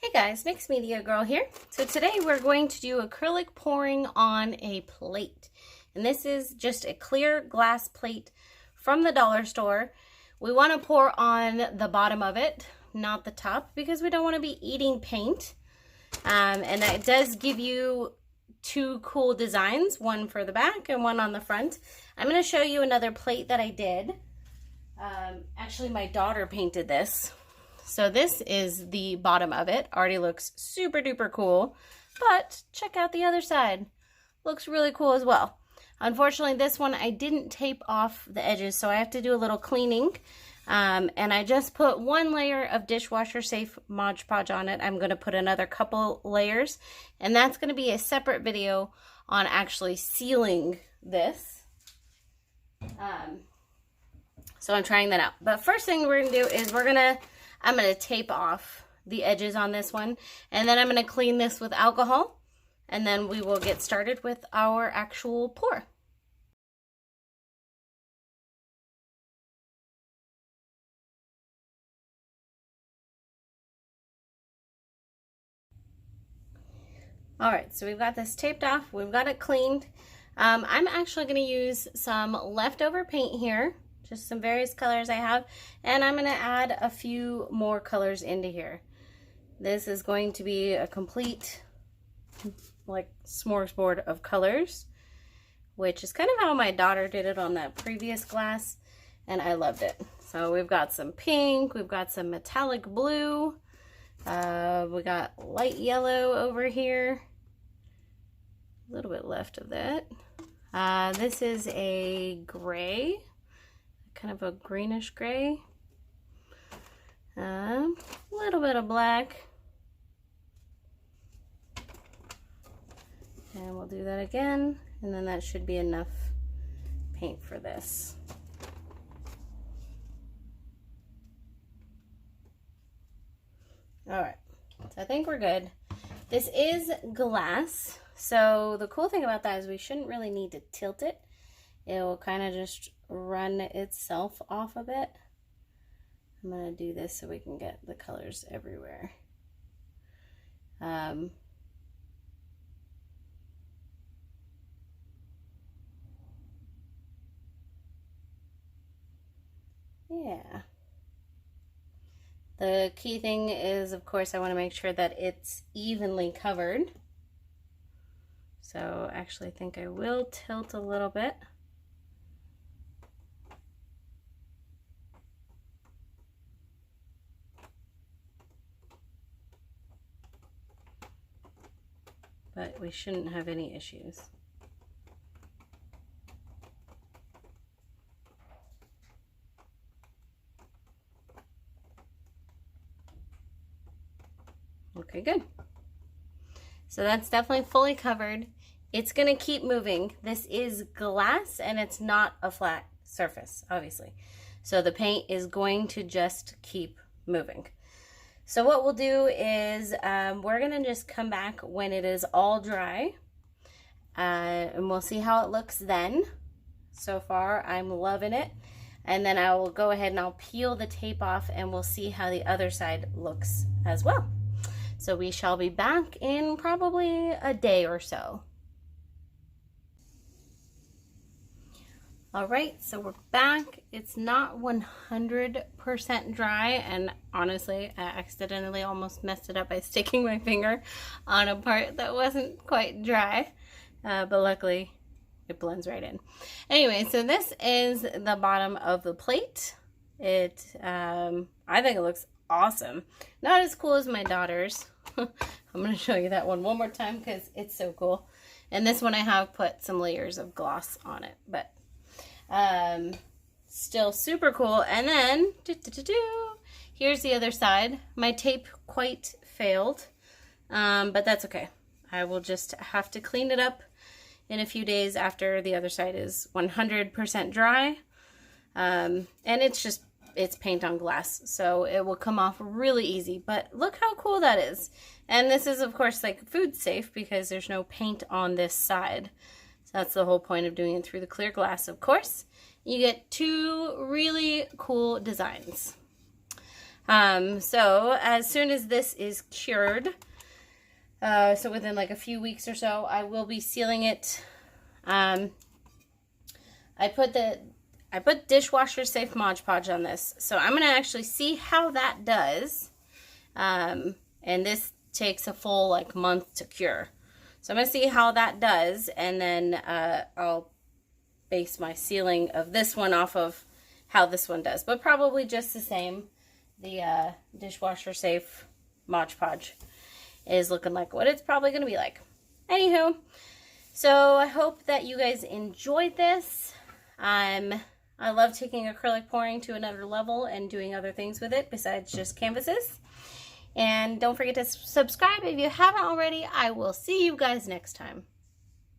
Hey guys, Mixed Media Girl here. So today we're going to do acrylic pouring on a plate. And this is just a clear glass plate from the dollar store. We want to pour on the bottom of it, not the top, because we don't want to be eating paint. And that does give you two cool designs, one for the back and one on the front. I'm going to show you another plate that I did. Actually, my daughter painted this. So this is the bottom of it. Already looks super duper cool, but check out the other side. Looks really cool as well. Unfortunately, this one I didn't tape off the edges, so I have to do a little cleaning. And I just put one layer of dishwasher safe Mod Podge on it. I'm going to put another couple layers, and that's going to be a separate video on actually sealing this. So I'm trying that out. But first thing we're going to do is I'm going to tape off the edges on this one, and then I'm going to clean this with alcohol, and then we will get started with our actual pour. Alright, so we've got this taped off, we've got it cleaned. I'm actually going to use some leftover paint here. Just some various colors I have, and I'm going to add a few more colors into here. This is going to be a complete like smorgasbord of colors, which is kind of how my daughter did it on that previous glass, and I loved it. So we've got some pink, we've got some metallic blue, we got light yellow over here, a little bit left of that. This is a gray, kind of a greenish gray, a little bit of black, and we'll do that again, and then that should be enough paint for this. Alright, so I think we're good. This is glass, so the cool thing about that is we shouldn't really need to tilt it. It will kind of just run itself off a bit. I'm going to do this so we can get the colors everywhere. Yeah. The key thing is, of course, I want to make sure that it's evenly covered. So actually I think I will tilt a little bit. But we shouldn't have any issues. Okay, good. So that's definitely fully covered. It's going to keep moving. This is glass and it's not a flat surface, obviously. So the paint is going to just keep moving. So what we'll do is we're going to just come back when it is all dry, and we'll see how it looks then. So far, I'm loving it. And then I will go ahead and I'll peel the tape off, and we'll see how the other side looks as well. So we shall be back in probably a day or so. All right, so we're back. It's not 100% dry, and honestly, I accidentally almost messed it up by sticking my finger on a part that wasn't quite dry, but luckily it blends right in. Anyway, so this is the bottom of the plate. I think it looks awesome. Not as cool as my daughter's. I'm going to show you that one more time because it's so cool. And this one I have put some layers of gloss on it, but still super cool. And then here's the other side. My tape quite failed, but that's okay. I will just have to clean it up in a few days after the other side is 100% dry. And it's paint on glass, so it will come off really easy. But look how cool that is. And this is, of course, like food safe because there's no paint on this side. So that's the whole point of doing it through the clear glass, of course. You get two really cool designs. So as soon as this is cured, so within like a few weeks or so, I will be sealing it. I put dishwasher safe Mod Podge on this, so I'm gonna actually see how that does. And this takes a full like month to cure, so I'm gonna see how that does, and then I'll base my sealing of this one off of how this one does, but probably just the same. The dishwasher safe Mod Podge is looking like what it's probably gonna be like. Anywho, so I hope that you guys enjoyed this. I love taking acrylic pouring to another level and doing other things with it besides just canvases. And don't forget to subscribe if you haven't already. I will see you guys next time.